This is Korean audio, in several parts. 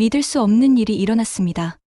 믿을 수 없는 일이 일어났습니다.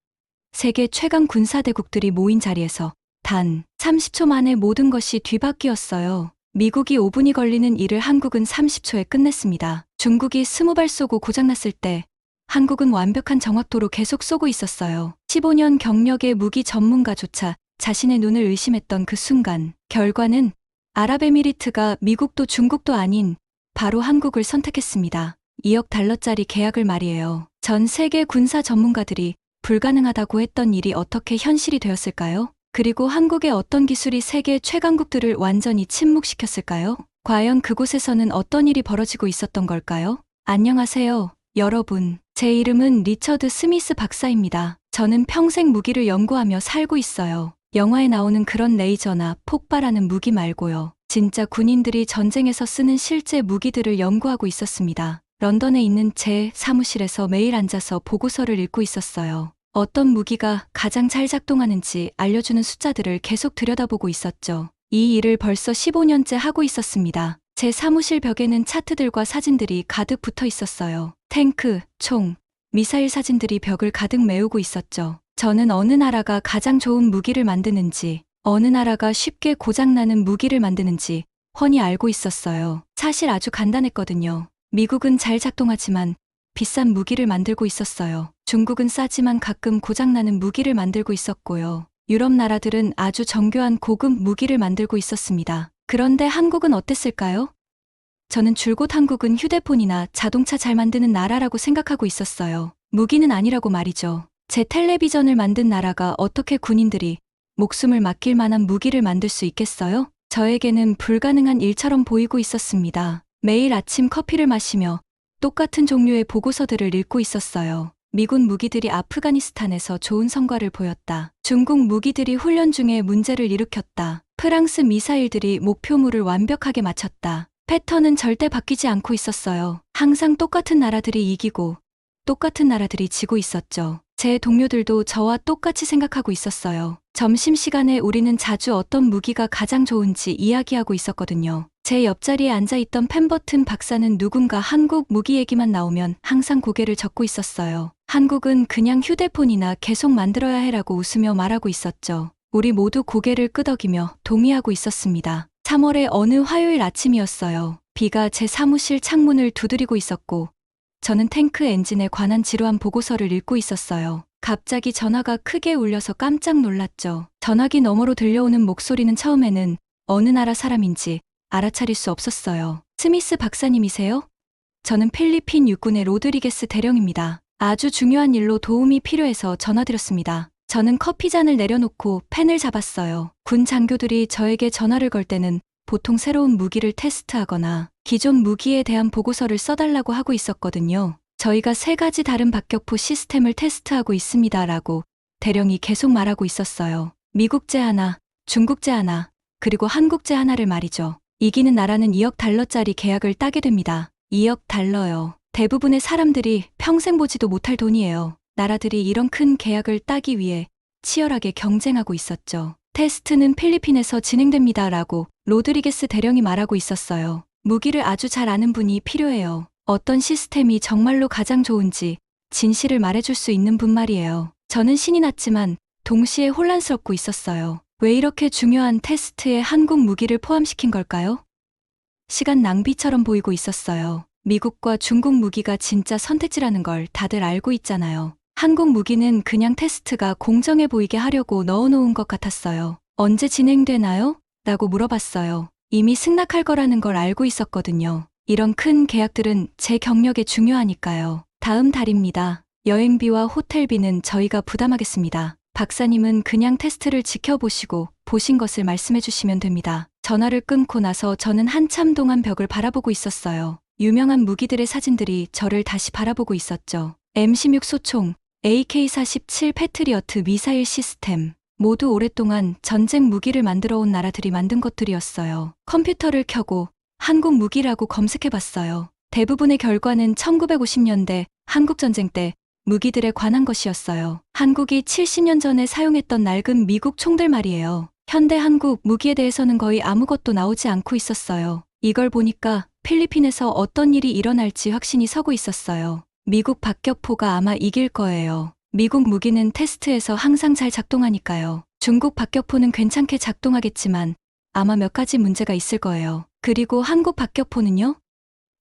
세계 최강 군사대국들이 모인 자리에서 단 30초 만에 모든 것이 뒤바뀌었어요. 미국이 5분이 걸리는 일을 한국은 30초에 끝냈습니다. 중국이 20발 쏘고 고장났을 때 한국은 완벽한 정확도로 계속 쏘고 있었어요. 15년 경력의 무기 전문가조차 자신의 눈을 의심했던 그 순간, 결과는 아랍에미리트가 미국도 중국도 아닌 바로 한국을 선택했습니다. 2억 달러짜리 계약을 말이에요. 전 세계 군사 전문가들이 불가능하다고 했던 일이 어떻게 현실이 되었을까요? 그리고 한국의 어떤 기술이 세계 최강국들을 완전히 침묵시켰을까요? 과연 그곳에서는 어떤 일이 벌어지고 있었던 걸까요? 안녕하세요, 여러분. 제 이름은 리처드 스미스 박사입니다. 저는 평생 무기를 연구하며 살고 있어요. 영화에 나오는 그런 레이저나 폭발하는 무기 말고요. 진짜 군인들이 전쟁에서 쓰는 실제 무기들을 연구하고 있었습니다. 런던에 있는 제 사무실에서 매일 앉아서 보고서를 읽고 있었어요. 어떤 무기가 가장 잘 작동하는지 알려주는 숫자들을 계속 들여다보고 있었죠. 이 일을 벌써 15년째 하고 있었습니다. 제 사무실 벽에는 차트들과 사진들이 가득 붙어 있었어요. 탱크, 총, 미사일 사진들이 벽을 가득 메우고 있었죠. 저는 어느 나라가 가장 좋은 무기를 만드는지, 어느 나라가 쉽게 고장나는 무기를 만드는지 훤히 알고 있었어요. 사실 아주 간단했거든요. 미국은 잘 작동하지만 비싼 무기를 만들고 있었어요. 중국은 싸지만 가끔 고장나는 무기를 만들고 있었고요. 유럽 나라들은 아주 정교한 고급 무기를 만들고 있었습니다. 그런데 한국은 어땠을까요? 저는 줄곧 한국은 휴대폰이나 자동차 잘 만드는 나라라고 생각하고 있었어요. 무기는 아니라고 말이죠. 제 텔레비전을 만든 나라가 어떻게 군인들이 목숨을 맡길 만한 무기를 만들 수 있겠어요? 저에게는 불가능한 일처럼 보이고 있었습니다. 매일 아침 커피를 마시며 똑같은 종류의 보고서들을 읽고 있었어요. 미군 무기들이 아프가니스탄에서 좋은 성과를 보였다. 중국 무기들이 훈련 중에 문제를 일으켰다. 프랑스 미사일들이 목표물을 완벽하게 맞췄다. 패턴은 절대 바뀌지 않고 있었어요. 항상 똑같은 나라들이 이기고 똑같은 나라들이 지고 있었죠. 제 동료들도 저와 똑같이 생각하고 있었어요. 점심시간에 우리는 자주 어떤 무기가 가장 좋은지 이야기하고 있었거든요. 제 옆자리에 앉아있던 펜버튼 박사는 누군가 한국 무기 얘기만 나오면 항상 고개를 젓고 있었어요. 한국은 그냥 휴대폰이나 계속 만들어야 해라고 웃으며 말하고 있었죠. 우리 모두 고개를 끄덕이며 동의하고 있었습니다. 3월의 어느 화요일 아침이었어요. 비가 제 사무실 창문을 두드리고 있었고 저는 탱크 엔진에 관한 지루한 보고서를 읽고 있었어요. 갑자기 전화가 크게 울려서 깜짝 놀랐죠. 전화기 너머로 들려오는 목소리는 처음에는 어느 나라 사람인지 알아차릴 수 없었어요. 스미스 박사님이세요? 저는 필리핀 육군의 로드리게스 대령입니다. 아주 중요한 일로 도움이 필요해서 전화드렸습니다. 저는 커피잔을 내려놓고 펜을 잡았어요. 군 장교들이 저에게 전화를 걸 때는 보통 새로운 무기를 테스트하거나 기존 무기에 대한 보고서를 써달라고 하고 있었거든요. 저희가 3가지 다른 박격포 시스템을 테스트하고 있습니다라고 대령이 계속 말하고 있었어요. 미국제 하나, 중국제 하나, 그리고 한국제 하나를 말이죠. 이기는 나라는 2억 달러짜리 계약을 따게 됩니다. 2억 달러요. 대부분의 사람들이 평생 보지도 못할 돈이에요. 나라들이 이런 큰 계약을 따기 위해 치열하게 경쟁하고 있었죠. 테스트는 필리핀에서 진행됩니다라고 로드리게스 대령이 말하고 있었어요. 무기를 아주 잘 아는 분이 필요해요. 어떤 시스템이 정말로 가장 좋은지 진실을 말해줄 수 있는 분 말이에요. 저는 신이 났지만 동시에 혼란스럽고 있었어요. 왜 이렇게 중요한 테스트에 한국 무기를 포함시킨 걸까요? 시간 낭비처럼 보이고 있었어요. 미국과 중국 무기가 진짜 선택지라는 걸 다들 알고 있잖아요. 한국 무기는 그냥 테스트가 공정해 보이게 하려고 넣어놓은 것 같았어요. 언제 진행되나요? 라고 물어봤어요. 이미 승낙할 거라는 걸 알고 있었거든요. 이런 큰 계약들은 제 경력에 중요하니까요. 다음 달입니다. 여행비와 호텔비는 저희가 부담하겠습니다. 박사님은 그냥 테스트를 지켜보시고 보신 것을 말씀해 주시면 됩니다. 전화를 끊고 나서 저는 한참 동안 벽을 바라보고 있었어요. 유명한 무기들의 사진들이 저를 다시 바라보고 있었죠. M16 소총, AK-47 패트리어트 미사일 시스템, 모두 오랫동안 전쟁 무기를 만들어 온 나라들이 만든 것들이었어요. 컴퓨터를 켜고 한국 무기라고 검색해봤어요. 대부분의 결과는 1950년대 한국전쟁 때 무기들에 관한 것이었어요. 한국이 70년 전에 사용했던 낡은 미국 총들 말이에요. 현대 한국 무기에 대해서는 거의 아무것도 나오지 않고 있었어요. 이걸 보니까 필리핀에서 어떤 일이 일어날지 확신이 서고 있었어요. 미국 박격포가 아마 이길 거예요. 미국 무기는 테스트에서 항상 잘 작동하니까요. 중국 박격포는 괜찮게 작동하겠지만 아마 몇 가지 문제가 있을 거예요. 그리고 한국 박격포는요?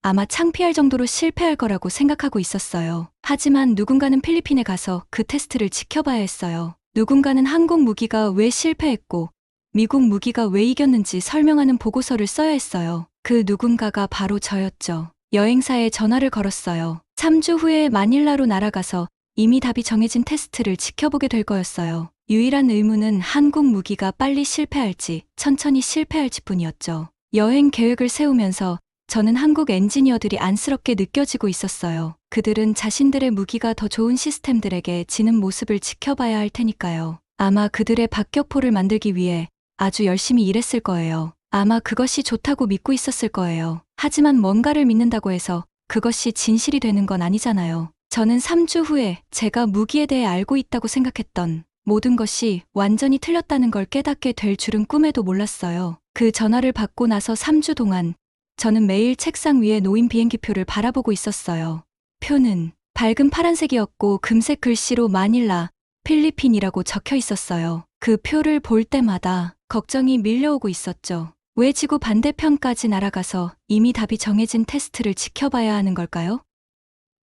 아마 창피할 정도로 실패할 거라고 생각하고 있었어요. 하지만 누군가는 필리핀에 가서 그 테스트를 지켜봐야 했어요. 누군가는 한국 무기가 왜 실패했고 미국 무기가 왜 이겼는지 설명하는 보고서를 써야 했어요. 그 누군가가 바로 저였죠. 여행사에 전화를 걸었어요. 3주 후에 마닐라로 날아가서 이미 답이 정해진 테스트를 지켜보게 될 거였어요. 유일한 의문은 한국 무기가 빨리 실패할지 천천히 실패할지 뿐이었죠. 여행 계획을 세우면서 저는 한국 엔지니어들이 안쓰럽게 느껴지고 있었어요. 그들은 자신들의 무기가 더 좋은 시스템들에게 지는 모습을 지켜봐야 할 테니까요. 아마 그들의 박격포를 만들기 위해 아주 열심히 일했을 거예요. 아마 그것이 좋다고 믿고 있었을 거예요. 하지만 뭔가를 믿는다고 해서 그것이 진실이 되는 건 아니잖아요. 저는 3주 후에 제가 무기에 대해 알고 있다고 생각했던 모든 것이 완전히 틀렸다는 걸 깨닫게 될 줄은 꿈에도 몰랐어요. 그 전화를 받고 나서 3주 동안 저는 매일 책상 위에 놓인 비행기표를 바라보고 있었어요. 표는 밝은 파란색이었고 금색 글씨로 마닐라, 필리핀이라고 적혀 있었어요. 그 표를 볼 때마다 걱정이 밀려오고 있었죠. 왜 지구 반대편까지 날아가서 이미 답이 정해진 테스트를 지켜봐야 하는 걸까요?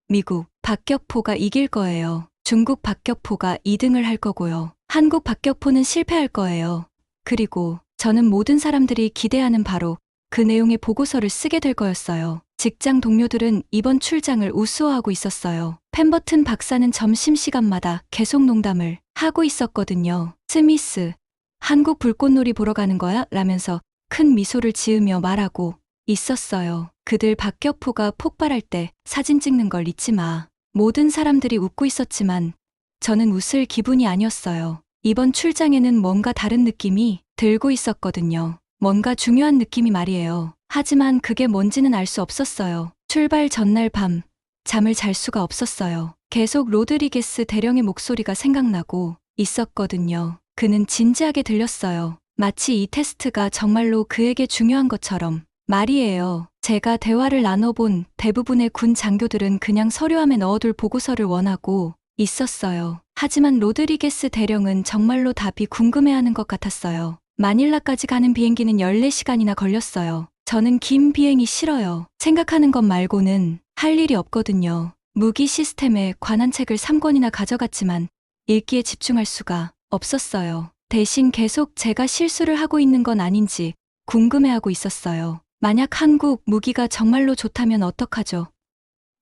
미국 박격포가 이길 거예요. 중국 박격포가 2등을 할 거고요. 한국 박격포는 실패할 거예요. 그리고 저는 모든 사람들이 기대하는 바로 그 내용의 보고서를 쓰게 될 거였어요. 직장 동료들은 이번 출장을 우스워하고 있었어요. 펜버튼 박사는 점심시간마다 계속 농담을 하고 있었거든요. 스미스, 한국 불꽃놀이 보러 가는 거야? 라면서 큰 미소를 지으며 말하고 있었어요. 그들 박격포가 폭발할 때 사진 찍는 걸 잊지 마. 모든 사람들이 웃고 있었지만 저는 웃을 기분이 아니었어요. 이번 출장에는 뭔가 다른 느낌이 들고 있었거든요. 뭔가 중요한 느낌이 말이에요. 하지만 그게 뭔지는 알 수 없었어요. 출발 전날 밤 잠을 잘 수가 없었어요. 계속 로드리게스 대령의 목소리가 생각나고 있었거든요. 그는 진지하게 들렸어요. 마치 이 테스트가 정말로 그에게 중요한 것처럼. 말이에요. 제가 대화를 나눠본 대부분의 군 장교들은 그냥 서류함에 넣어둘 보고서를 원하고 있었어요. 하지만 로드리게스 대령은 정말로 답이 궁금해하는 것 같았어요. 마닐라까지 가는 비행기는 14시간이나 걸렸어요. 저는 긴 비행이 싫어요. 생각하는 것 말고는 할 일이 없거든요. 무기 시스템에 관한 책을 3권이나 가져갔지만 읽기에 집중할 수가 없었어요. 대신 계속 제가 실수를 하고 있는 건 아닌지 궁금해하고 있었어요. 만약 한국 무기가 정말로 좋다면 어떡하죠?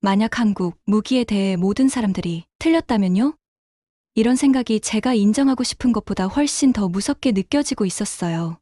만약 한국 무기에 대해 모든 사람들이 틀렸다면요? 이런 생각이 제가 인정하고 싶은 것보다 훨씬 더 무섭게 느껴지고 있었어요.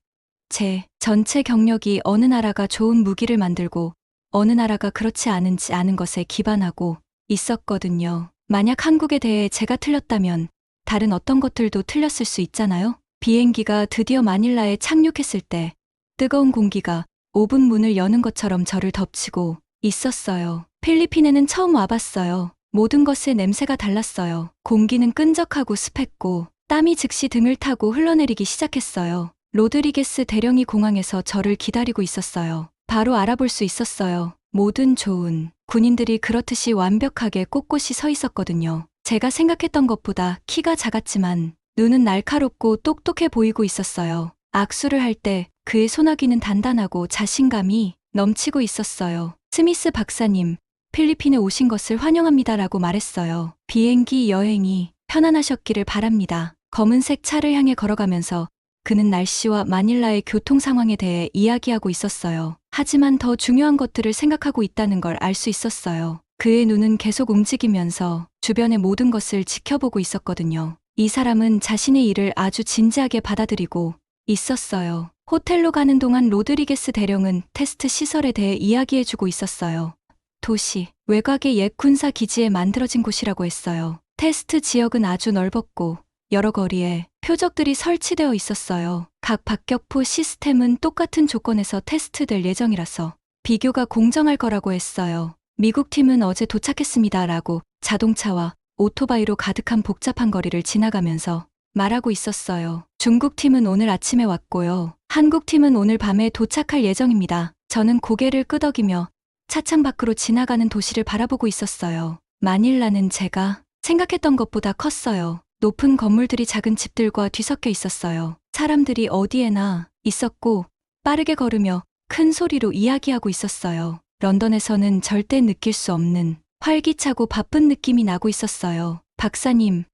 제 전체 경력이 어느 나라가 좋은 무기를 만들고 어느 나라가 그렇지 않은지 아는 것에 기반하고 있었거든요. 만약 한국에 대해 제가 틀렸다면 다른 어떤 것들도 틀렸을 수 있잖아요? 비행기가 드디어 마닐라에 착륙했을 때 뜨거운 공기가 오븐 문을 여는 것처럼 저를 덮치고 있었어요. 필리핀에는 처음 와봤어요. 모든 것의 냄새가 달랐어요. 공기는 끈적하고 습했고 땀이 즉시 등을 타고 흘러내리기 시작했어요. 로드리게스 대령이 공항에서 저를 기다리고 있었어요. 바로 알아볼 수 있었어요. 모든 좋은 군인들이 그렇듯이 완벽하게 꼿꼿이 서 있었거든요. 제가 생각했던 것보다 키가 작았지만 눈은 날카롭고 똑똑해 보이고 있었어요. 악수를 할 때 그의 소나기는 단단하고 자신감이 넘치고 있었어요. 스미스 박사님, 필리핀에 오신 것을 환영합니다라고 말했어요. 비행기 여행이 편안하셨기를 바랍니다. 검은색 차를 향해 걸어가면서 그는 날씨와 마닐라의 교통 상황에 대해 이야기하고 있었어요. 하지만 더 중요한 것들을 생각하고 있다는 걸 알 수 있었어요. 그의 눈은 계속 움직이면서 주변의 모든 것을 지켜보고 있었거든요. 이 사람은 자신의 일을 아주 진지하게 받아들이고 있었어요. 호텔로 가는 동안 로드리게스 대령은 테스트 시설에 대해 이야기해주고 있었어요. 도시, 외곽의 옛 군사 기지에 만들어진 곳이라고 했어요. 테스트 지역은 아주 넓었고 여러 거리에 표적들이 설치되어 있었어요. 각 박격포 시스템은 똑같은 조건에서 테스트될 예정이라서 비교가 공정할 거라고 했어요. 미국 팀은 어제 도착했습니다라고 자동차와 오토바이로 가득한 복잡한 거리를 지나가면서 말하고 있었어요. 중국 팀은 오늘 아침에 왔고요. 한국 팀은 오늘 밤에 도착할 예정입니다. 저는 고개를 끄덕이며 차창 밖으로 지나가는 도시를 바라보고 있었어요. 마닐라는 제가 생각했던 것보다 컸어요. 높은 건물들이 작은 집들과 뒤섞여 있었어요. 사람들이 어디에나 있었고 빠르게 걸으며 큰 소리로 이야기하고 있었어요. 런던에서는 절대 느낄 수 없는 활기차고 바쁜 느낌이 나고 있었어요. 박사님,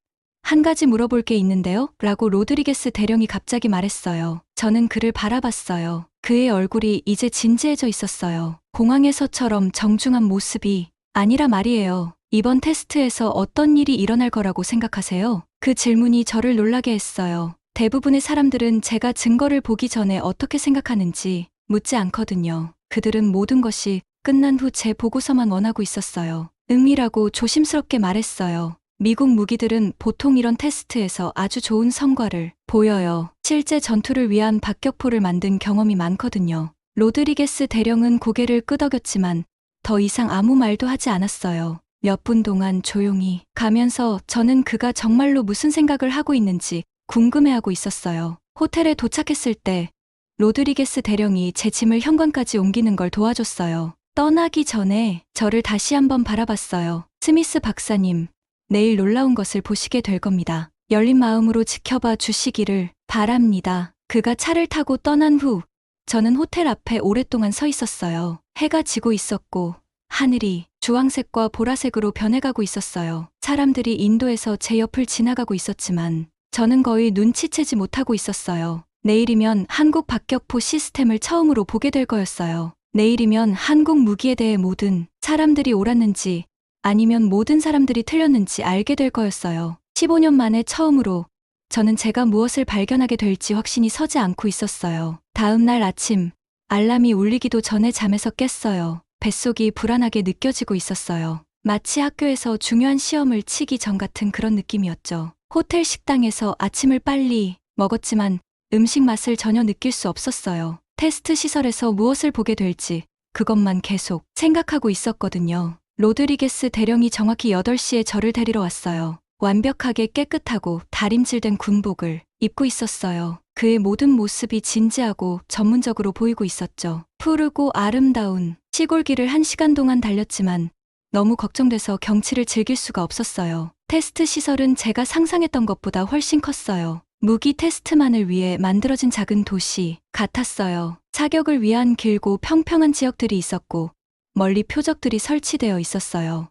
한 가지 물어볼 게 있는데요? 라고 로드리게스 대령이 갑자기 말했어요. 저는 그를 바라봤어요. 그의 얼굴이 이제 진지해져 있었어요. 공항에서처럼 정중한 모습이 아니라 말이에요. 이번 테스트에서 어떤 일이 일어날 거라고 생각하세요? 그 질문이 저를 놀라게 했어요. 대부분의 사람들은 제가 증거를 보기 전에 어떻게 생각하는지 묻지 않거든요. 그들은 모든 것이 끝난 후 제 보고서만 원하고 있었어요. 은밀하고 조심스럽게 말했어요. 미국 무기들은 보통 이런 테스트에서 아주 좋은 성과를 보여요. 실제 전투를 위한 박격포를 만든 경험이 많거든요. 로드리게스 대령은 고개를 끄덕였지만 더 이상 아무 말도 하지 않았어요. 몇 분 동안 조용히 가면서 저는 그가 정말로 무슨 생각을 하고 있는지 궁금해하고 있었어요. 호텔에 도착했을 때 로드리게스 대령이 제 짐을 현관까지 옮기는 걸 도와줬어요. 떠나기 전에 저를 다시 한번 바라봤어요. 스미스 박사님, 내일 놀라운 것을 보시게 될 겁니다. 열린 마음으로 지켜봐 주시기를 바랍니다. 그가 차를 타고 떠난 후 저는 호텔 앞에 오랫동안 서 있었어요. 해가 지고 있었고 하늘이 주황색과 보라색으로 변해가고 있었어요. 사람들이 인도에서 제 옆을 지나가고 있었지만 저는 거의 눈치채지 못하고 있었어요. 내일이면 한국 박격포 시스템을 처음으로 보게 될 거였어요. 내일이면 한국 무기에 대해 모든 사람들이 옳았는지 아니면 모든 사람들이 틀렸는지 알게 될 거였어요. 15년 만에 처음으로 저는 제가 무엇을 발견하게 될지 확신이 서지 않고 있었어요. 다음 날 아침, 알람이 울리기도 전에 잠에서 깼어요. 뱃속이 불안하게 느껴지고 있었어요. 마치 학교에서 중요한 시험을 치기 전 같은 그런 느낌이었죠. 호텔 식당에서 아침을 빨리 먹었지만 음식 맛을 전혀 느낄 수 없었어요. 테스트 시설에서 무엇을 보게 될지 그것만 계속 생각하고 있었거든요. 로드리게스 대령이 정확히 8시에 저를 데리러 왔어요. 완벽하게 깨끗하고 다림질된 군복을 입고 있었어요. 그의 모든 모습이 진지하고 전문적으로 보이고 있었죠. 푸르고 아름다운 시골길을 1시간 동안 달렸지만 너무 걱정돼서 경치를 즐길 수가 없었어요. 테스트 시설은 제가 상상했던 것보다 훨씬 컸어요. 무기 테스트만을 위해 만들어진 작은 도시 같았어요. 사격을 위한 길고 평평한 지역들이 있었고 멀리 표적들이 설치되어 있었어요.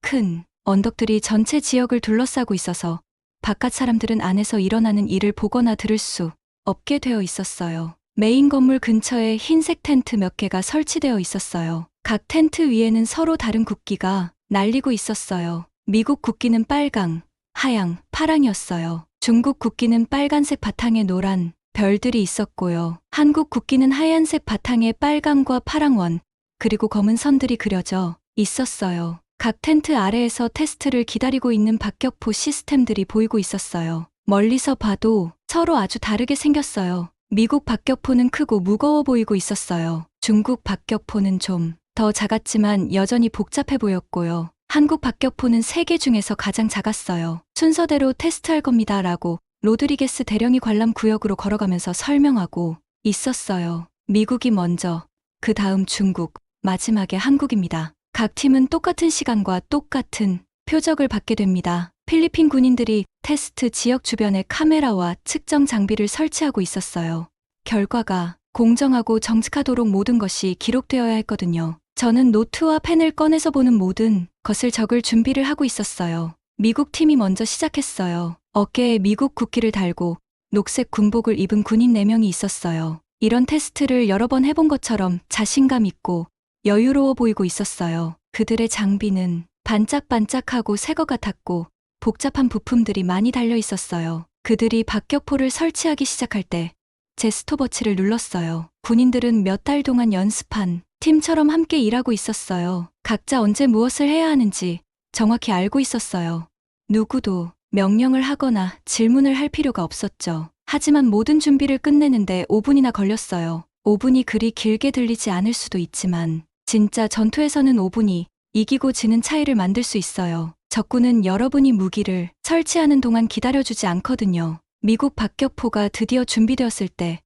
큰 언덕들이 전체 지역을 둘러싸고 있어서 바깥 사람들은 안에서 일어나는 일을 보거나 들을 수 없게 되어 있었어요. 메인 건물 근처에 흰색 텐트 몇 개가 설치되어 있었어요. 각 텐트 위에는 서로 다른 국기가 날리고 있었어요. 미국 국기는 빨강, 하양, 파랑이었어요. 중국 국기는 빨간색 바탕에 노란 별들이 있었고요. 한국 국기는 하얀색 바탕에 빨강과 파랑 원, 그리고 검은 선들이 그려져 있었어요. 각 텐트 아래에서 테스트를 기다리고 있는 박격포 시스템들이 보이고 있었어요. 멀리서 봐도 서로 아주 다르게 생겼어요. 미국 박격포는 크고 무거워 보이고 있었어요. 중국 박격포는 좀 더 작았지만 여전히 복잡해 보였고요. 한국 박격포는 3개 중에서 가장 작았어요. 순서대로 테스트할 겁니다 라고 로드리게스 대령이 관람 구역으로 걸어가면서 설명하고 있었어요. 미국이 먼저, 그 다음 중국, 마지막에 한국입니다. 각 팀은 똑같은 시간과 똑같은 표적을 받게 됩니다. 필리핀 군인들이 테스트 지역 주변에 카메라와 측정 장비를 설치하고 있었어요. 결과가 공정하고 정직하도록 모든 것이 기록되어야 했거든요. 저는 노트와 펜을 꺼내서 보는 모든 것을 적을 준비를 하고 있었어요. 미국 팀이 먼저 시작했어요. 어깨에 미국 국기를 달고 녹색 군복을 입은 군인 4명이 있었어요. 이런 테스트를 여러 번 해본 것처럼 자신감 있고 여유로워 보이고 있었어요. 그들의 장비는 반짝반짝하고 새 것 같았고 복잡한 부품들이 많이 달려 있었어요. 그들이 박격포를 설치하기 시작할 때 제 스톱워치를 눌렀어요. 군인들은 몇 달 동안 연습한 팀처럼 함께 일하고 있었어요. 각자 언제 무엇을 해야 하는지 정확히 알고 있었어요. 누구도 명령을 하거나 질문을 할 필요가 없었죠. 하지만 모든 준비를 끝내는데 5분이나 걸렸어요. 5분이 그리 길게 들리지 않을 수도 있지만 진짜 전투에서는 5분이 이기고 지는 차이를 만들 수 있어요. 적군은 여러분이 무기를 설치하는 동안 기다려주지 않거든요. 미국 박격포가 드디어 준비되었을 때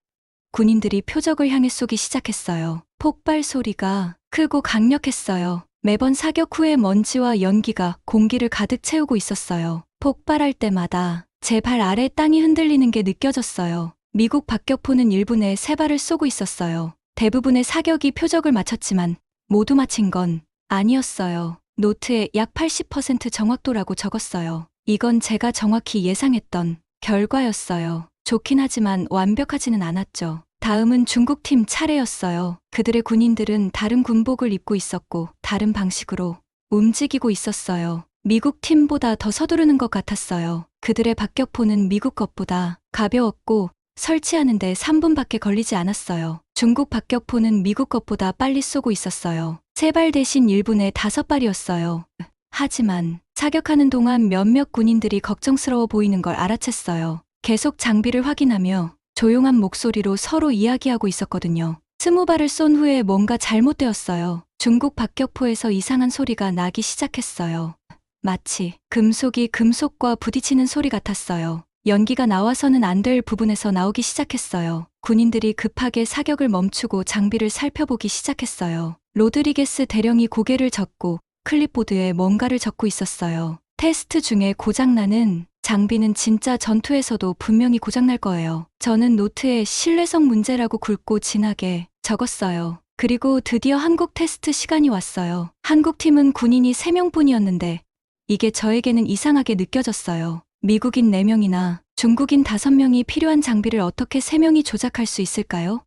군인들이 표적을 향해 쏘기 시작했어요. 폭발 소리가 크고 강력했어요. 매번 사격 후의 먼지와 연기가 공기를 가득 채우고 있었어요. 폭발할 때마다 제 발 아래 땅이 흔들리는 게 느껴졌어요. 미국 박격포는 1분에 3발을 쏘고 있었어요. 대부분의 사격이 표적을 맞췄지만 모두 맞힌 건 아니었어요. 노트에 약 80% 정확도라고 적었어요. 이건 제가 정확히 예상했던 결과였어요. 좋긴 하지만 완벽하지는 않았죠. 다음은 중국팀 차례였어요. 그들의 군인들은 다른 군복을 입고 있었고 다른 방식으로 움직이고 있었어요. 미국 팀보다 더 서두르는 것 같았어요. 그들의 박격포는 미국 것보다 가벼웠고 설치하는데 3분밖에 걸리지 않았어요. 중국 박격포는 미국 것보다 빨리 쏘고 있었어요. 3발 대신 1분에 5발이었어요. 하지만 사격하는 동안 몇몇 군인들이 걱정스러워 보이는 걸 알아챘어요. 계속 장비를 확인하며 조용한 목소리로 서로 이야기하고 있었거든요. 20발을 쏜 후에 뭔가 잘못되었어요. 중국 박격포에서 이상한 소리가 나기 시작했어요. 마치 금속이 금속과 부딪히는 소리 같았어요. 연기가 나와서는 안 될 부분에서 나오기 시작했어요. 군인들이 급하게 사격을 멈추고 장비를 살펴보기 시작했어요. 로드리게스 대령이 고개를 젓고 클립보드에 뭔가를 적고 있었어요. 테스트 중에 고장나는 장비는 진짜 전투에서도 분명히 고장날 거예요. 저는 노트에 신뢰성 문제라고 굵고 진하게 적었어요. 그리고 드디어 한국 테스트 시간이 왔어요. 한국 팀은 군인이 3명뿐이었는데 이게 저에게는 이상하게 느껴졌어요. 미국인 4명이나 중국인 5명이 필요한 장비를 어떻게 3명이 조작할 수 있을까요?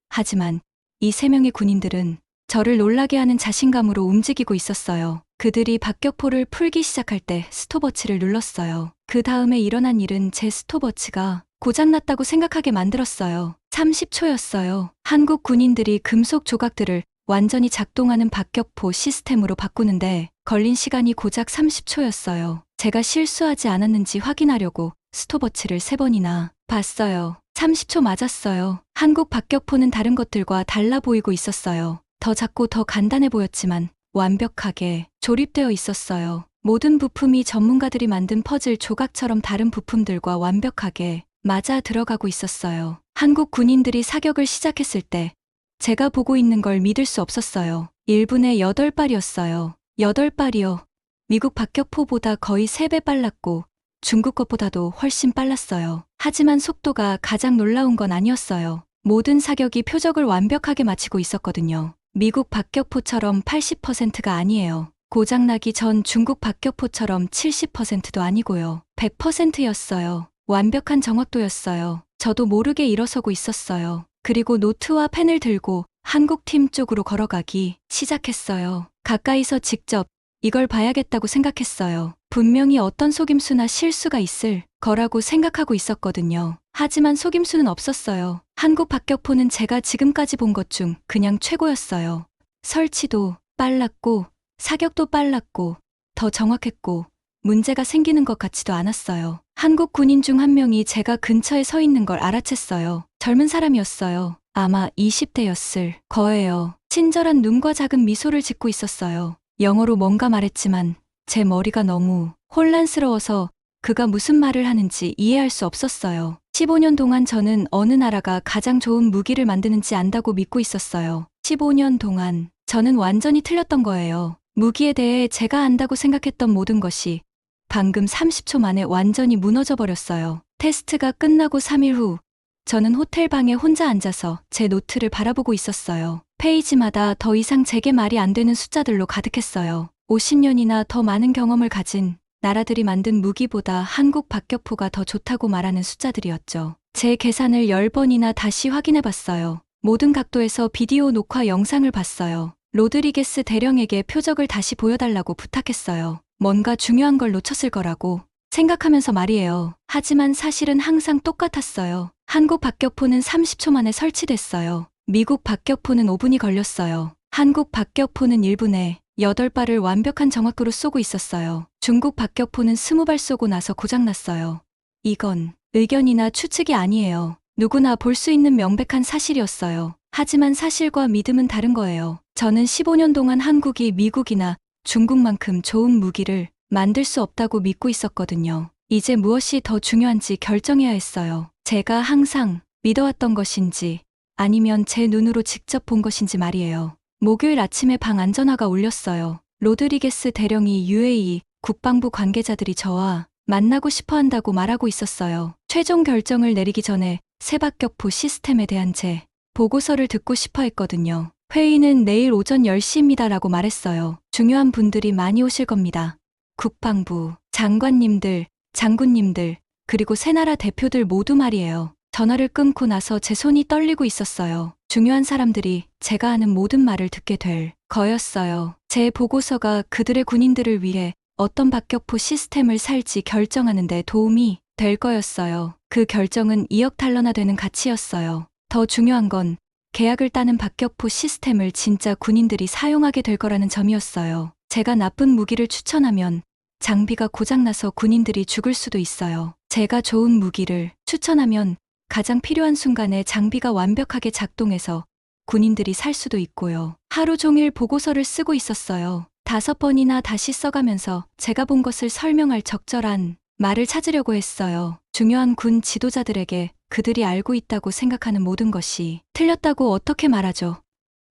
하지만 이 3명의 군인들은 저를 놀라게 하는 자신감으로 움직이고 있었어요. 그들이 박격포를 풀기 시작할 때 스톱워치를 눌렀어요. 그 다음에 일어난 일은 제 스톱워치가 고장났다고 생각하게 만들었어요. 30초였어요. 한국 군인들이 금속 조각들을 완전히 작동하는 박격포 시스템으로 바꾸는데 걸린 시간이 고작 30초였어요. 제가 실수하지 않았는지 확인하려고 스톱워치를 3번이나 봤어요. 30초 맞았어요. 한국 박격포는 다른 것들과 달라 보이고 있었어요. 더 작고 더 간단해 보였지만 완벽하게 조립되어 있었어요. 모든 부품이 전문가들이 만든 퍼즐 조각처럼 다른 부품들과 완벽하게 맞아 들어가고 있었어요. 한국 군인들이 사격을 시작했을 때 제가 보고 있는 걸 믿을 수 없었어요. 1분에 8발이었어요. 8발이요. 미국 박격포보다 거의 3배 빨랐고 중국 것보다도 훨씬 빨랐어요. 하지만 속도가 가장 놀라운 건 아니었어요. 모든 사격이 표적을 완벽하게 맞히고 있었거든요. 미국 박격포처럼 80%가 아니에요. 고장나기 전 중국 박격포처럼 70%도 아니고요. 100%였어요. 완벽한 정확도였어요. 저도 모르게 일어서고 있었어요. 그리고 노트와 펜을 들고 한국팀 쪽으로 걸어가기 시작했어요. 가까이서 직접 이걸 봐야겠다고 생각했어요. 분명히 어떤 속임수나 실수가 있을 거라고 생각하고 있었거든요. 하지만 속임수는 없었어요. 한국 박격포는 제가 지금까지 본 것 중 그냥 최고였어요. 설치도 빨랐고 사격도 빨랐고 더 정확했고 문제가 생기는 것 같지도 않았어요. 한국 군인 중 한 명이 제가 근처에 서 있는 걸 알아챘어요. 젊은 사람이었어요. 아마 20대였을 거예요. 친절한 눈과 작은 미소를 짓고 있었어요. 영어로 뭔가 말했지만 제 머리가 너무 혼란스러워서 그가 무슨 말을 하는지 이해할 수 없었어요. 15년 동안 저는 어느 나라가 가장 좋은 무기를 만드는지 안다고 믿고 있었어요. 15년 동안 저는 완전히 틀렸던 거예요. 무기에 대해 제가 안다고 생각했던 모든 것이 방금 30초 만에 완전히 무너져 버렸어요. 테스트가 끝나고 3일 후 저는 호텔 방에 혼자 앉아서 제 노트를 바라보고 있었어요. 페이지마다 더 이상 제게 말이 안 되는 숫자들로 가득했어요. 50년이나 더 많은 경험을 가진 나라들이 만든 무기보다 한국 박격포가 더 좋다고 말하는 숫자들이었죠. 제 계산을 10번이나 다시 확인해 봤어요. 모든 각도에서 비디오 녹화 영상을 봤어요. 로드리게스 대령에게 표적을 다시 보여달라고 부탁했어요. 뭔가 중요한 걸 놓쳤을 거라고 생각하면서 말이에요. 하지만 사실은 항상 똑같았어요. 한국 박격포는 30초 만에 설치됐어요. 미국 박격포는 5분이 걸렸어요. 한국 박격포는 1분에 8발을 완벽한 정확도로 쏘고 있었어요. 중국 박격포는 20발 쏘고 나서 고장났어요. 이건 의견이나 추측이 아니에요. 누구나 볼 수 있는 명백한 사실이었어요. 하지만 사실과 믿음은 다른 거예요. 저는 15년 동안 한국이 미국이나 중국만큼 좋은 무기를 만들 수 없다고 믿고 있었거든요. 이제 무엇이 더 중요한지 결정해야 했어요. 제가 항상 믿어왔던 것인지 아니면 제 눈으로 직접 본 것인지 말이에요. 목요일 아침에 방 안전화가 울렸어요. 로드리게스 대령이 UAE 국방부 관계자들이 저와 만나고 싶어 한다고 말하고 있었어요. 최종 결정을 내리기 전에 세박격포 시스템에 대한 제 보고서를 듣고 싶어 했거든요. 회의는 내일 오전 10시입니다라고 말했어요. 중요한 분들이 많이 오실 겁니다. 국방부, 장관님들, 장군님들, 그리고 새나라 대표들 모두 말이에요. 전화를 끊고 나서 제 손이 떨리고 있었어요. 중요한 사람들이 제가 하는 모든 말을 듣게 될 거였어요. 제 보고서가 그들의 군인들을 위해 어떤 박격포 시스템을 살지 결정하는 데 도움이 될 거였어요. 그 결정은 2억 달러나 되는 가치였어요. 더 중요한 건 계약을 따는 박격포 시스템을 진짜 군인들이 사용하게 될 거라는 점이었어요. 제가 나쁜 무기를 추천하면 장비가 고장나서 군인들이 죽을 수도 있어요. 제가 좋은 무기를 추천하면 가장 필요한 순간에 장비가 완벽하게 작동해서 군인들이 살 수도 있고요. 하루 종일 보고서를 쓰고 있었어요. 5번이나 다시 써가면서 제가 본 것을 설명할 적절한 말을 찾으려고 했어요. 중요한 군 지도자들에게 그들이 알고 있다고 생각하는 모든 것이 틀렸다고 어떻게 말하죠?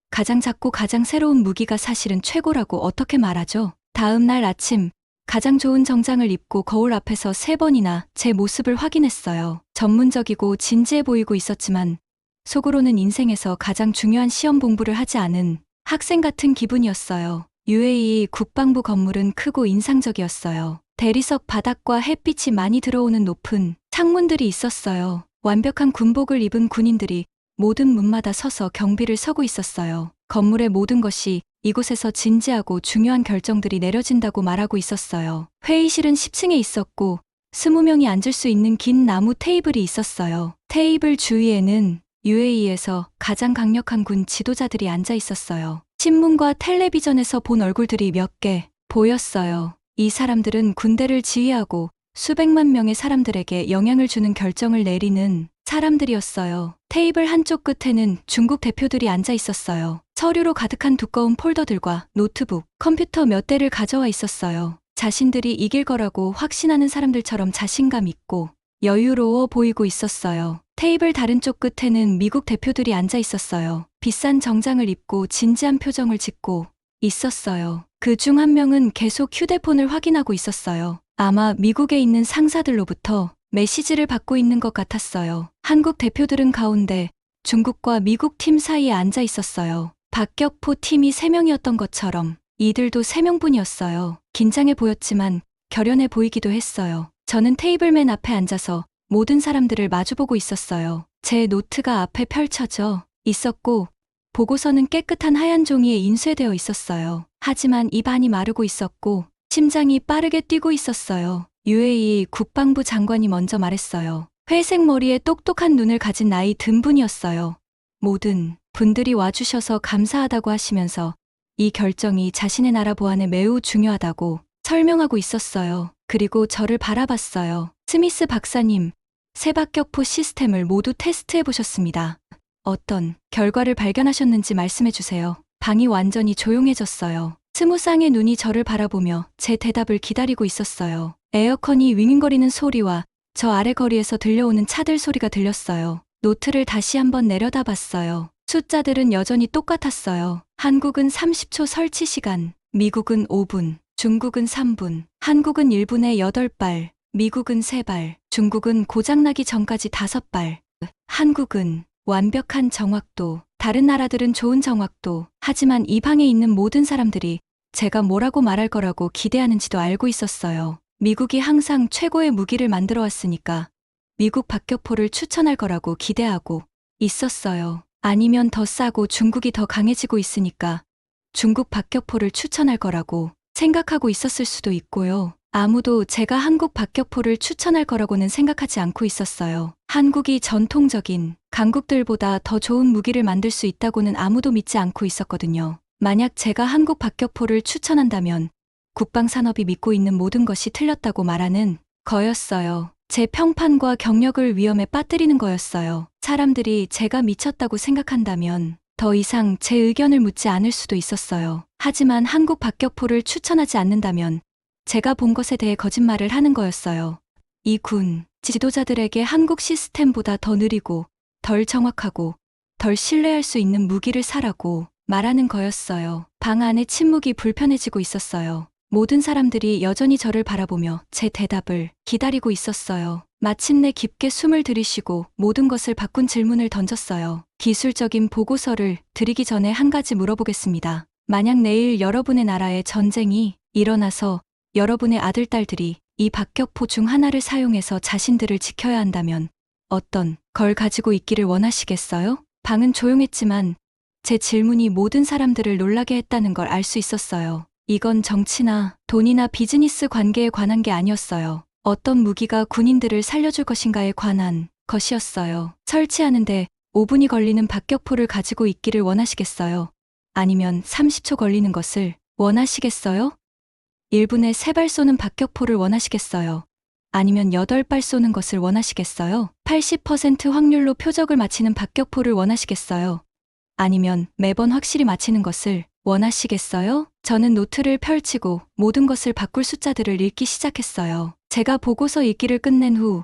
가장 작고 가장 새로운 무기가 사실은 최고라고 어떻게 말하죠? 다음 날 아침 가장 좋은 정장을 입고 거울 앞에서 3번이나 제 모습을 확인했어요. 전문적이고 진지해 보이고 있었지만 속으로는 인생에서 가장 중요한 시험 공부를 하지 않은 학생 같은 기분이었어요. UAE 국방부 건물은 크고 인상적이었어요. 대리석 바닥과 햇빛이 많이 들어오는 높은 창문들이 있었어요. 완벽한 군복을 입은 군인들이 모든 문마다 서서 경비를 서고 있었어요. 건물의 모든 것이 이곳에서 진지하고 중요한 결정들이 내려진다고 말하고 있었어요. 회의실은 10층에 있었고 20명이 앉을 수 있는 긴 나무 테이블이 있었어요. 테이블 주위에는 UAE에서 가장 강력한 군 지도자들이 앉아 있었어요. 신문과 텔레비전에서 본 얼굴들이 몇 개 보였어요. 이 사람들은 군대를 지휘하고 수백만 명의 사람들에게 영향을 주는 결정을 내리는 사람들이었어요. 테이블 한쪽 끝에는 중국 대표들이 앉아 있었어요. 서류로 가득한 두꺼운 폴더들과 노트북, 컴퓨터 몇 대를 가져와 있었어요. 자신들이 이길 거라고 확신하는 사람들처럼 자신감 있고 여유로워 보이고 있었어요. 테이블 다른 쪽 끝에는 미국 대표들이 앉아 있었어요. 비싼 정장을 입고 진지한 표정을 짓고 있었어요. 그 중 한 명은 계속 휴대폰을 확인하고 있었어요. 아마 미국에 있는 상사들로부터 메시지를 받고 있는 것 같았어요. 한국 대표들은 가운데 중국과 미국 팀 사이에 앉아 있었어요. 박격포 팀이 3명이었던 것처럼 이들도 3명뿐이었어요. 긴장해 보였지만 결연해 보이기도 했어요. 저는 테이블 맨 앞에 앉아서 모든 사람들을 마주보고 있었어요. 제 노트가 앞에 펼쳐져 있었고 보고서는 깨끗한 하얀 종이에 인쇄되어 있었어요. 하지만 입안이 마르고 있었고 심장이 빠르게 뛰고 있었어요. UAE 국방부 장관이 먼저 말했어요. 회색 머리에 똑똑한 눈을 가진 나이 든 분이었어요. 모든 분들이 와주셔서 감사하다고 하시면서 이 결정이 자신의 나라 보안에 매우 중요하다고 설명하고 있었어요. 그리고 저를 바라봤어요. 스미스 박사님, 세박격포 시스템을 모두 테스트해 보셨습니다. 어떤 결과를 발견하셨는지 말씀해 주세요. 방이 완전히 조용해졌어요. 20쌍의 눈이 저를 바라보며 제 대답을 기다리고 있었어요. 에어컨이 윙윙거리는 소리와 저 아래 거리에서 들려오는 차들 소리가 들렸어요. 노트를 다시 한번 내려다봤어요. 숫자들은 여전히 똑같았어요. 한국은 30초 설치 시간, 미국은 5분, 중국은 3분, 한국은 1분에 8발, 미국은 3발, 중국은 고장나기 전까지 5발, 한국은 완벽한 정확도, 다른 나라들은 좋은 정확도, 하지만 이 방에 있는 모든 사람들이 제가 뭐라고 말할 거라고 기대하는지도 알고 있었어요. 미국이 항상 최고의 무기를 만들어 왔으니까 미국 박격포를 추천할 거라고 기대하고 있었어요. 아니면 더 싸고 중국이 더 강해지고 있으니까 중국 박격포를 추천할 거라고 생각하고 있었을 수도 있고요. 아무도 제가 한국 박격포를 추천할 거라고는 생각하지 않고 있었어요. 한국이 전통적인 강국들보다 더 좋은 무기를 만들 수 있다고는 아무도 믿지 않고 있었거든요. 만약 제가 한국 박격포를 추천한다면 국방산업이 믿고 있는 모든 것이 틀렸다고 말하는 거였어요. 제 평판과 경력을 위험에 빠뜨리는 거였어요. 사람들이 제가 미쳤다고 생각한다면 더 이상 제 의견을 묻지 않을 수도 있었어요. 하지만 한국 박격포를 추천하지 않는다면 제가 본 것에 대해 거짓말을 하는 거였어요. 이 군 지도자들에게 한국 시스템보다 더 느리고 덜 정확하고 덜 신뢰할 수 있는 무기를 사라고 말하는 거였어요. 방 안에 침묵이 불편해지고 있었어요. 모든 사람들이 여전히 저를 바라보며 제 대답을 기다리고 있었어요. 마침내 깊게 숨을 들이쉬고 모든 것을 바꾼 질문을 던졌어요. 기술적인 보고서를 드리기 전에 한 가지 물어보겠습니다. 만약 내일 여러분의 나라에 전쟁이 일어나서 여러분의 아들, 딸들이 이 박격포 중 하나를 사용해서 자신들을 지켜야 한다면 어떤 걸 가지고 있기를 원하시겠어요? 방은 조용했지만 제 질문이 모든 사람들을 놀라게 했다는 걸 알 수 있었어요. 이건 정치나 돈이나 비즈니스 관계에 관한 게 아니었어요. 어떤 무기가 군인들을 살려줄 것인가에 관한 것이었어요. 설치하는데 5분이 걸리는 박격포를 가지고 있기를 원하시겠어요? 아니면 30초 걸리는 것을 원하시겠어요? 1분에 3발 쏘는 박격포를 원하시겠어요? 아니면 8발 쏘는 것을 원하시겠어요? 80% 확률로 표적을 맞히는 박격포를 원하시겠어요? 아니면 매번 확실히 맞히는 것을 원하시겠어요? 저는 노트를 펼치고 모든 것을 바꿀 숫자들을 읽기 시작했어요. 제가 보고서 읽기를 끝낸 후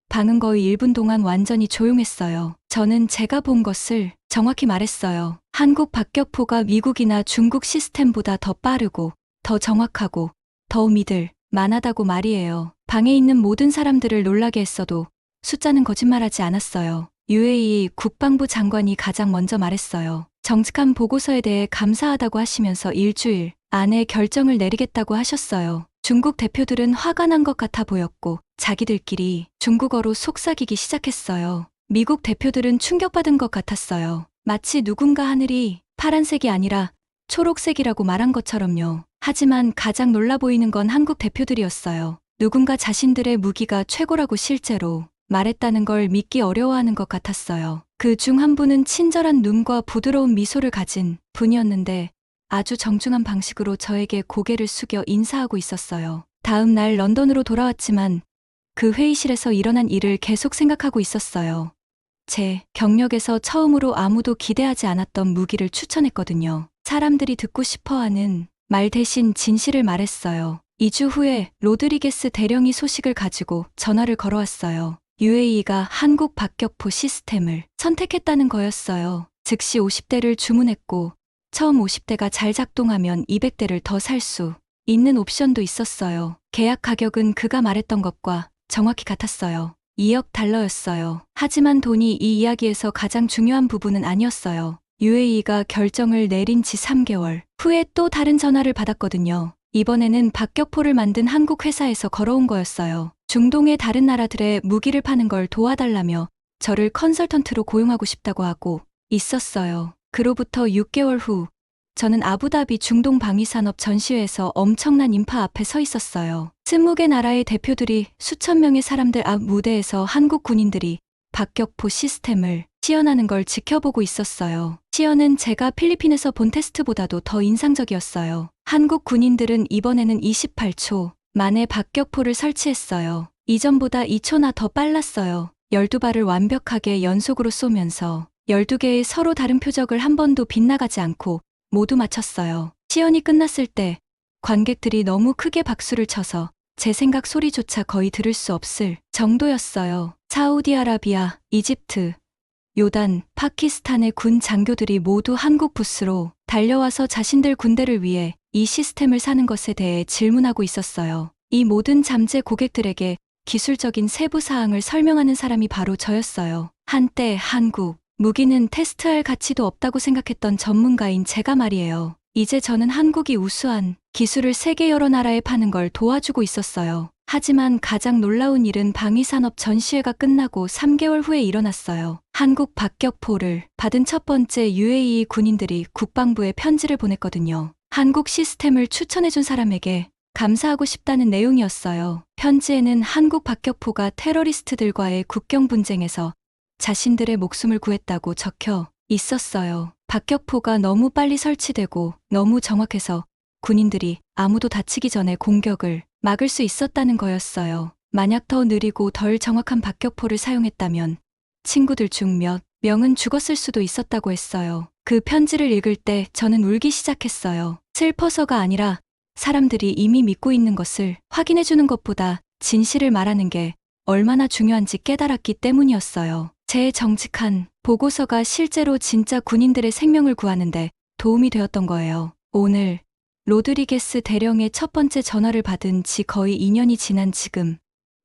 방은 거의 1분 동안 완전히 조용했어요. 저는 제가 본 것을 정확히 말했어요. 한국 박격포가 미국이나 중국 시스템보다 더 빠르고 더 정확하고 더 믿을 만하다고 말이에요. 방에 있는 모든 사람들을 놀라게 했어도 숫자는 거짓말하지 않았어요. UAE 국방부 장관이 가장 먼저 말했어요. 정직한 보고서에 대해 감사하다고 하시면서 일주일 안에 결정을 내리겠다고 하셨어요. 중국 대표들은 화가 난 것 같아 보였고 자기들끼리 중국어로 속삭이기 시작했어요. 미국 대표들은 충격받은 것 같았어요. 마치 누군가 하늘이 파란색이 아니라 초록색이라고 말한 것처럼요. 하지만 가장 놀라 보이는 건 한국 대표들이었어요. 누군가 자신들의 무기가 최고라고 실제로 말했다는 걸 믿기 어려워하는 것 같았어요. 그 중 한 분은 친절한 눈과 부드러운 미소를 가진 분이었는데 아주 정중한 방식으로 저에게 고개를 숙여 인사하고 있었어요. 다음 날 런던으로 돌아왔지만 그 회의실에서 일어난 일을 계속 생각하고 있었어요. 제 경력에서 처음으로 아무도 기대하지 않았던 무기를 추천했거든요. 사람들이 듣고 싶어하는 말 대신 진실을 말했어요. 2주 후에 로드리게스 대령이 소식을 가지고 전화를 걸어왔어요. UAE가 한국 박격포 시스템을 선택했다는 거였어요. 즉시 50대를 주문했고 처음 50대가 잘 작동하면 200대를 더 살 수 있는 옵션도 있었어요. 계약 가격은 그가 말했던 것과 정확히 같았어요. 2억 달러였어요. 하지만 돈이 이 이야기에서 가장 중요한 부분은 아니었어요. UAE가 결정을 내린 지 3개월 후에 또 다른 전화를 받았거든요. 이번에는 박격포를 만든 한국 회사에서 걸어온 거였어요. 중동의 다른 나라들의 무기를 파는 걸 도와달라며 저를 컨설턴트로 고용하고 싶다고 하고 있었어요. 그로부터 6개월 후 저는 아부다비 중동 방위산업 전시회에서 엄청난 인파 앞에 서 있었어요. 20개 나라의 대표들이 수천 명의 사람들 앞 무대에서 한국 군인들이 박격포 시스템을 시연하는 걸 지켜보고 있었어요. 시연은 제가 필리핀에서 본 테스트보다도 더 인상적이었어요. 한국 군인들은 이번에는 28초 만에 박격포를 설치했어요. 이전보다 2초나 더 빨랐어요. 12발을 완벽하게 연속으로 쏘면서 12개의 서로 다른 표적을 한 번도 빗나가지 않고 모두 마쳤어요. 시연이 끝났을 때 관객들이 너무 크게 박수를 쳐서 제 생각 소리조차 거의 들을 수 없을 정도였어요. 사우디아라비아, 이집트, 요단, 파키스탄의 군 장교들이 모두 한국 부스로 달려와서 자신들 군대를 위해 이 시스템을 사는 것에 대해 질문하고 있었어요. 이 모든 잠재 고객들에게 기술적인 세부 사항을 설명하는 사람이 바로 저였어요. 한때 한국 무기는 테스트할 가치도 없다고 생각했던 전문가인 제가 말이에요. 이제 저는 한국이 우수한 기술을 세계 여러 나라에 파는 걸 도와주고 있었어요. 하지만 가장 놀라운 일은 방위산업 전시회가 끝나고 3개월 후에 일어났어요. 한국 박격포를 받은 첫 번째 UAE 군인들이 국방부에 편지를 보냈거든요. 한국 시스템을 추천해준 사람에게 감사하고 싶다는 내용이었어요. 편지에는 한국 박격포가 테러리스트들과의 국경 분쟁에서 자신들의 목숨을 구했다고 적혀 있었어요. 박격포가 너무 빨리 설치되고 너무 정확해서 군인들이 아무도 다치기 전에 공격을 막을 수 있었다는 거였어요. 만약 더 느리고 덜 정확한 박격포를 사용했다면 친구들 중 몇 명은 죽었을 수도 있었다고 했어요. 그 편지를 읽을 때 저는 울기 시작했어요. 슬퍼서가 아니라 사람들이 이미 믿고 있는 것을 확인해주는 것보다 진실을 말하는 게 얼마나 중요한지 깨달았기 때문이었어요. 제 정직한 보고서가 실제로 진짜 군인들의 생명을 구하는데 도움이 되었던 거예요. 오늘 로드리게스 대령의 첫 번째 전화를 받은 지 거의 2년이 지난 지금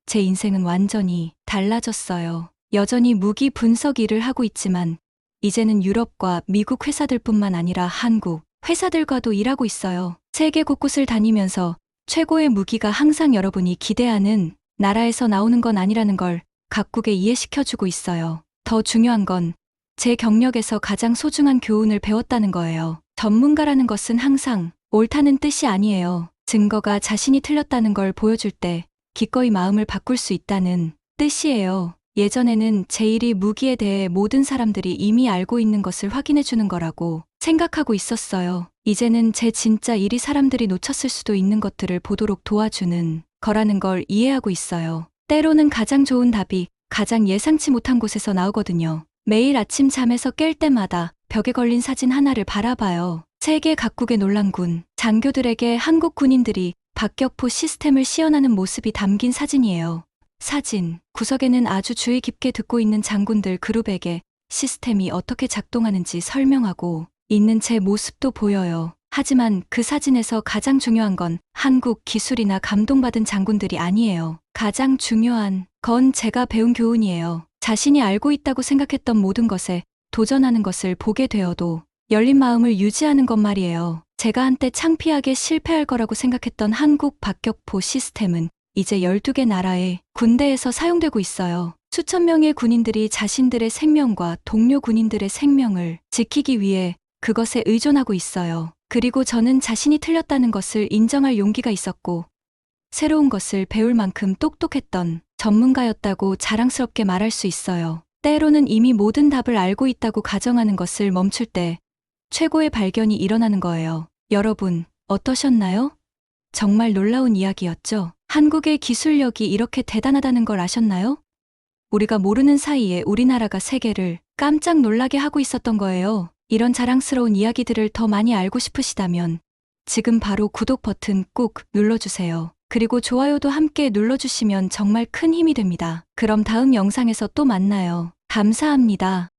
제 인생은 완전히 달라졌어요. 여전히 무기 분석 일을 하고 있지만 이제는 유럽과 미국 회사들뿐만 아니라 한국 회사들과도 일하고 있어요. 세계 곳곳을 다니면서 최고의 무기가 항상 여러분이 기대하는 나라에서 나오는 건 아니라는 걸 각국에 이해시켜주고 있어요. 더 중요한 건 제 경력에서 가장 소중한 교훈을 배웠다는 거예요. 전문가라는 것은 항상 옳다는 뜻이 아니에요. 증거가 자신이 틀렸다는 걸 보여줄 때 기꺼이 마음을 바꿀 수 있다는 뜻이에요. 예전에는 제 일이 무기에 대해 모든 사람들이 이미 알고 있는 것을 확인해 주는 거라고 생각하고 있었어요. 이제는 제 진짜 일이 사람들이 놓쳤을 수도 있는 것들을 보도록 도와주는 거라는 걸 이해하고 있어요. 때로는 가장 좋은 답이 가장 예상치 못한 곳에서 나오거든요. 매일 아침 잠에서 깰 때마다 벽에 걸린 사진 하나를 바라봐요. 세계 각국의 놀란군 장교들에게 한국 군인들이 박격포 시스템을 시연하는 모습이 담긴 사진이에요. 사진 구석에는 아주 주의 깊게 듣고 있는 장군들 그룹에게 시스템이 어떻게 작동하는지 설명하고 있는 제 모습도 보여요. 하지만 그 사진에서 가장 중요한 건 한국 기술이나 감동받은 장군들이 아니에요. 가장 중요한 건 제가 배운 교훈이에요. 자신이 알고 있다고 생각했던 모든 것에 도전하는 것을 보게 되어도 열린 마음을 유지하는 것 말이에요. 제가 한때 창피하게 실패할 거라고 생각했던 한국 박격포 시스템은 이제 12개 나라의 군대에서 사용되고 있어요. 수천 명의 군인들이 자신들의 생명과 동료 군인들의 생명을 지키기 위해 그것에 의존하고 있어요. 그리고 저는 자신이 틀렸다는 것을 인정할 용기가 있었고 새로운 것을 배울 만큼 똑똑했던 전문가였다고 자랑스럽게 말할 수 있어요. 때로는 이미 모든 답을 알고 있다고 가정하는 것을 멈출 때 최고의 발견이 일어나는 거예요. 여러분, 어떠셨나요? 정말 놀라운 이야기였죠? 한국의 기술력이 이렇게 대단하다는 걸 아셨나요? 우리가 모르는 사이에 우리나라가 세계를 깜짝 놀라게 하고 있었던 거예요. 이런 자랑스러운 이야기들을 더 많이 알고 싶으시다면 지금 바로 구독 버튼 꾹 눌러주세요. 그리고 좋아요도 함께 눌러주시면 정말 큰 힘이 됩니다. 그럼 다음 영상에서 또 만나요. 감사합니다.